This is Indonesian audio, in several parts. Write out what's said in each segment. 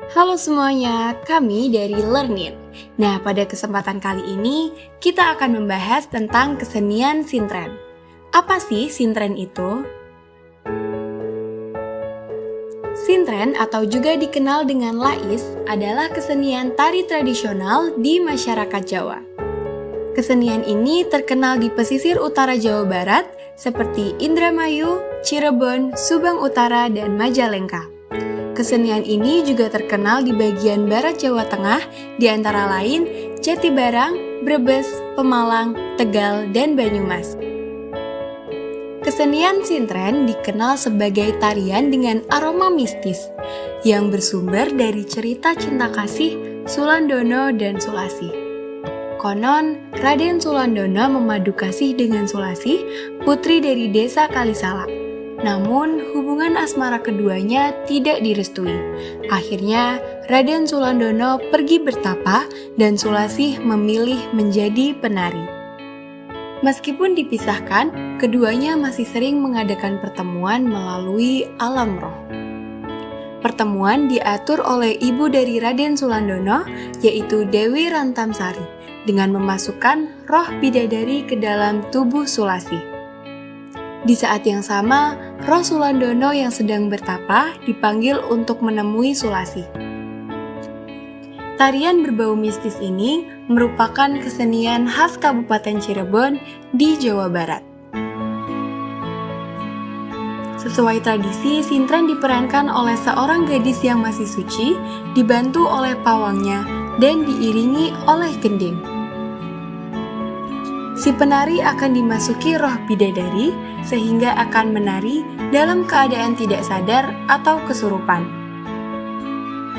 Halo semuanya, kami dari Learnit. Nah, pada kesempatan kali ini kita akan membahas tentang kesenian sintren. Apa sih sintren itu? Sintren atau juga dikenal dengan lais adalah kesenian tari tradisional di masyarakat Jawa. Kesenian ini terkenal di pesisir utara Jawa Barat seperti Indramayu, Cirebon, Subang Utara, dan Majalengka. Kesenian ini juga terkenal di bagian barat Jawa Tengah, di antara lain Jatibarang, Brebes, Pemalang, Tegal, dan Banyumas. Kesenian sintren dikenal sebagai tarian dengan aroma mistis yang bersumber dari cerita cinta kasih Sulandono dan Sulasi. Konon, Raden Sulandono memadu kasih dengan Sulasi, putri dari desa Kalisala. Namun, hubungan asmara keduanya tidak direstui. Akhirnya, Raden Sulandono pergi bertapa dan Sulasi memilih menjadi penari. Meskipun dipisahkan, keduanya masih sering mengadakan pertemuan melalui alam roh. Pertemuan diatur oleh ibu dari Raden Sulandono, yaitu Dewi Rantamsari, dengan memasukkan roh bidadari ke dalam tubuh Sulasi. Di saat yang sama, roh Sulandono yang sedang bertapa dipanggil untuk menemui Sulasi. Tarian berbau mistis ini merupakan kesenian khas Kabupaten Cirebon di Jawa Barat. Sesuai tradisi, sintren diperankan oleh seorang gadis yang masih suci, dibantu oleh pawangnya, dan diiringi oleh gending. Si penari akan dimasuki roh bidadari sehingga akan menari dalam keadaan tidak sadar atau kesurupan.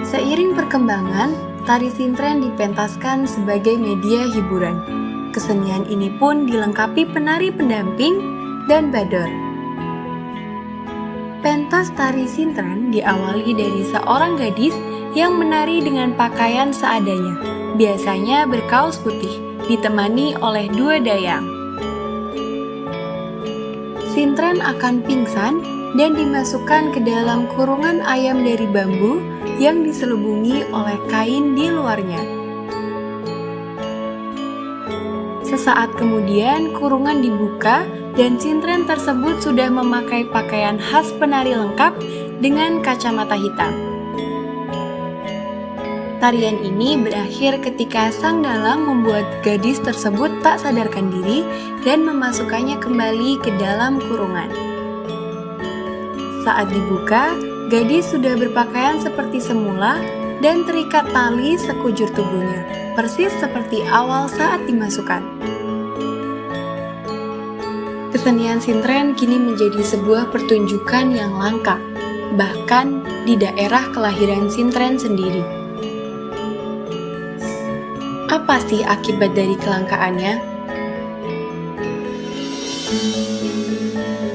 Seiring perkembangan, tari sintren dipentaskan sebagai media hiburan. Kesenian ini pun dilengkapi penari pendamping dan bador. Pentas tari sintren diawali dari seorang gadis yang menari dengan pakaian seadanya, biasanya berkaos putih, ditemani oleh dua dayang. Sintren akan pingsan dan dimasukkan ke dalam kurungan ayam dari bambu yang diselubungi oleh kain di luarnya. Sesaat kemudian kurungan dibuka dan sintren tersebut sudah memakai pakaian khas penari lengkap dengan kacamata hitam. Tarian ini berakhir ketika sang dalang membuat gadis tersebut tak sadarkan diri dan memasukkannya kembali ke dalam kurungan. Saat dibuka, gadis sudah berpakaian seperti semula dan terikat tali sekujur tubuhnya, persis seperti awal saat dimasukkan. Kesenian sintren kini menjadi sebuah pertunjukan yang langka, bahkan di daerah kelahiran sintren sendiri. Apa sih akibat dari kelangkaannya?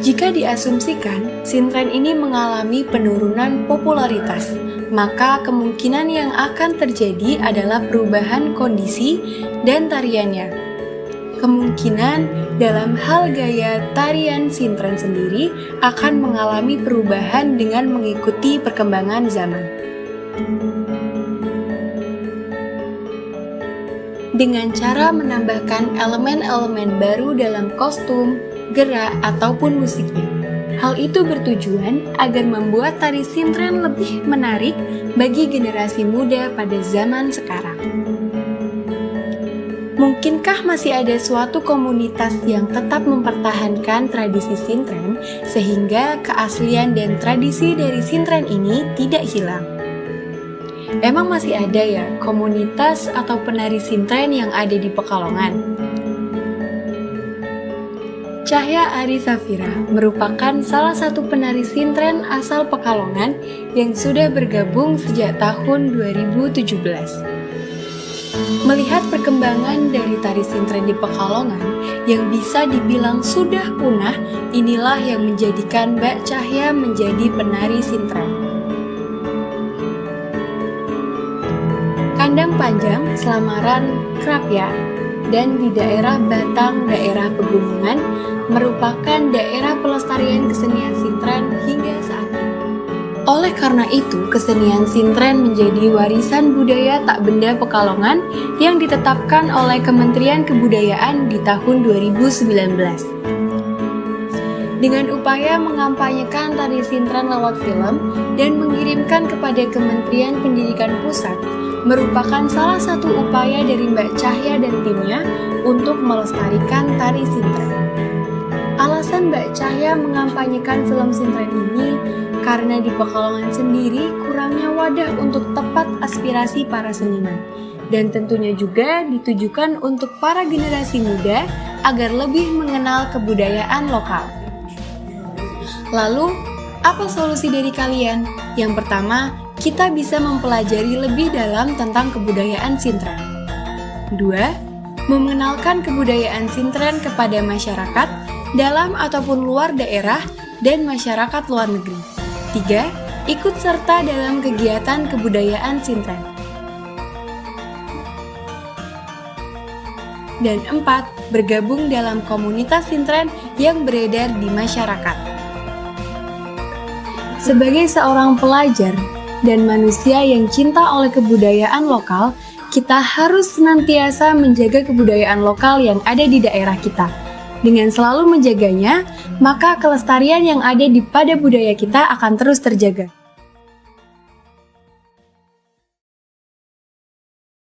Jika diasumsikan, sintren ini mengalami penurunan popularitas, maka kemungkinan yang akan terjadi adalah perubahan kondisi dan tariannya. Kemungkinan dalam hal gaya tarian sintren sendiri akan mengalami perubahan dengan mengikuti perkembangan zaman. Dengan cara menambahkan elemen-elemen baru dalam kostum, gerak, ataupun musiknya. Hal itu bertujuan agar membuat tari sintren lebih menarik bagi generasi muda pada zaman sekarang. Mungkinkah masih ada suatu komunitas yang tetap mempertahankan tradisi sintren sehingga keaslian dan tradisi dari sintren ini tidak hilang? Emang masih ada ya komunitas atau penari sintren yang ada di Pekalongan? Cahya Ari Safira merupakan salah satu penari sintren asal Pekalongan yang sudah bergabung sejak tahun 2017. Melihat perkembangan dari tari sintren di Pekalongan yang bisa dibilang sudah punah, inilah yang menjadikan Mbak Cahya menjadi penari sintren. Kandang Panjang, Selamaran, Krapya, dan di daerah Batang, daerah pegunungan, merupakan daerah pelestarian kesenian sintren hingga saat ini. Oleh karena itu, kesenian Sintren menjadi warisan budaya tak benda Pekalongan yang ditetapkan oleh Kementerian Kebudayaan di tahun 2019. Dengan upaya mengampanyekan tari Sintren lewat film dan mengirimkan kepada Kementerian Pendidikan Pusat, merupakan salah satu upaya dari Mbak Cahya dan timnya untuk melestarikan tari Sintren. Alasan Mbak Cahya mengampanyekan film Sintren ini karena di Pekalongan sendiri kurangnya wadah untuk tepat aspirasi para seniman, dan tentunya juga ditujukan untuk para generasi muda agar lebih mengenal kebudayaan lokal. Lalu, apa solusi dari kalian? Yang pertama, kita bisa mempelajari lebih dalam tentang kebudayaan Sintren. 2. Mengenalkan kebudayaan Sintren kepada masyarakat dalam ataupun luar daerah dan masyarakat luar negeri. 3. Ikut serta dalam kegiatan kebudayaan Sintren. Dan 4. Bergabung dalam komunitas Sintren yang beredar di masyarakat. Sebagai seorang pelajar dan manusia yang cinta oleh kebudayaan lokal, kita harus senantiasa menjaga kebudayaan lokal yang ada di daerah kita. Dengan selalu menjaganya, maka kelestarian yang ada pada budaya kita akan terus terjaga.